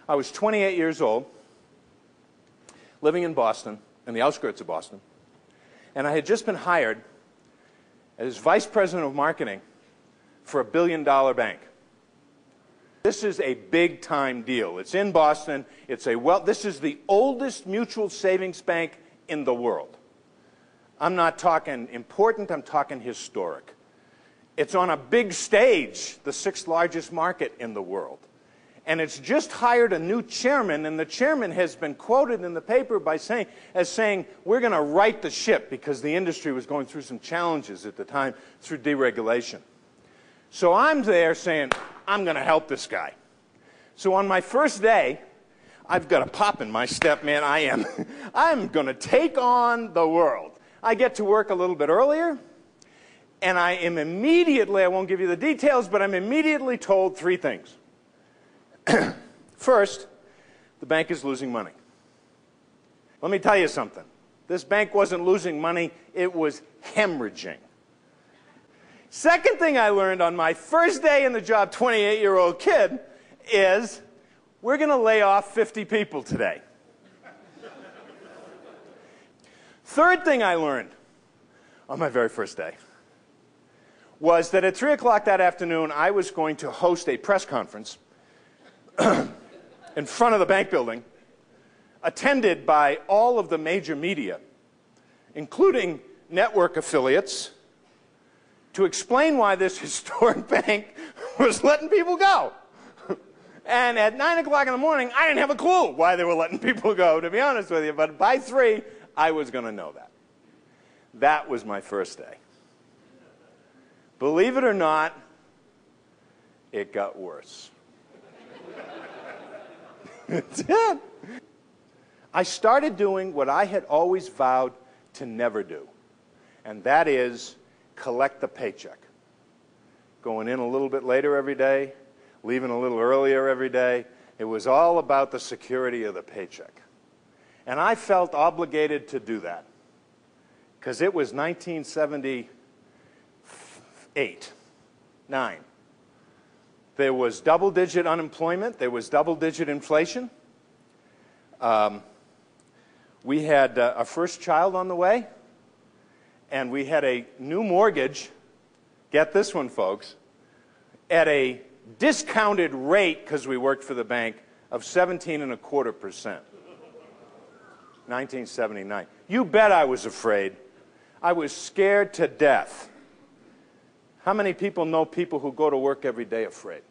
I was 28 years old, living in Boston, in the outskirts of Boston, and I had just been hired as vice president of marketing for $1 billion bank. This is a big-time deal. It's in Boston. This is the oldest mutual savings bank in the world. I'm not talking important, I'm talking historic. It's on a big stage, the 6th largest market in the world. And it's just hired a new chairman, and the chairman has been quoted in the paper as saying, we're going to right the ship, because the industry was going through some challenges at the time through deregulation. So I'm there saying, I'm going to help this guy. So on my first day, I've got a pop in my step, man. I'm going to take on the world. I get to work a little bit earlier, and I am immediately, I won't give you the details, but I'm immediately told 3 things. First, the bank is losing money. Let me tell you something. This bank wasn't losing money, it was hemorrhaging. Second thing I learned on my first day in the job, 28-year-old kid, is we're going to lay off 50 people today. Third thing I learned on my very first day was that at 3 o'clock that afternoon, I was going to host a press conference in front of the bank building, attended by all of the major media, including network affiliates, to explain why this historic bank was letting people go. And at 9 o'clock in the morning, I didn't have a clue why they were letting people go, to be honest with you. But by 3, I was going to know that. That was my first day. Believe it or not, it got worse. It did. I started doing what I had always vowed to never do, and that is collect the paycheck. Going in a little bit later every day, leaving a little earlier every day. It was all about the security of the paycheck. And I felt obligated to do that, because it was 1978, 9. There was double-digit unemployment. There was double-digit inflation. We had our first child on the way, and we had a new mortgage, get this one, folks, at a discounted rate, because we worked for the bank, of 17.25%. 1979. You bet I was afraid. I was scared to death. How many people know people who go to work every day afraid?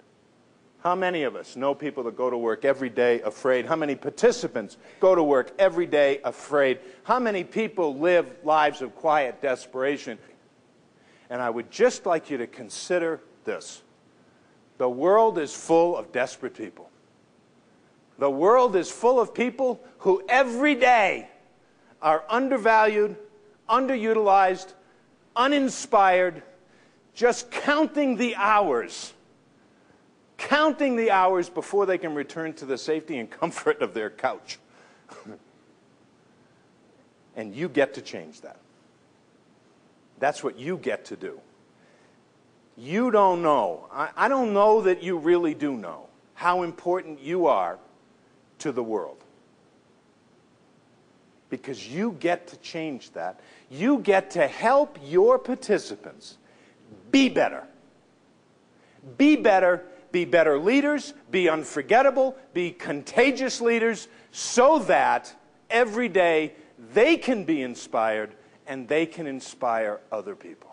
How many of us know people that go to work every day afraid? How many participants go to work every day afraid? How many people live lives of quiet desperation? And I would just like you to consider this. The world is full of desperate people. The world is full of people who every day are undervalued, underutilized, uninspired, just counting the hours before they can return to the safety and comfort of their couch. And you get to change that. That's what you get to do. You don't know. I don't know that you really do know how important you are to the world. Because you get to change that. You get to help your participants be better. Be better. Be better leaders, be unforgettable, be contagious leaders, so that every day they can be inspired and they can inspire other people.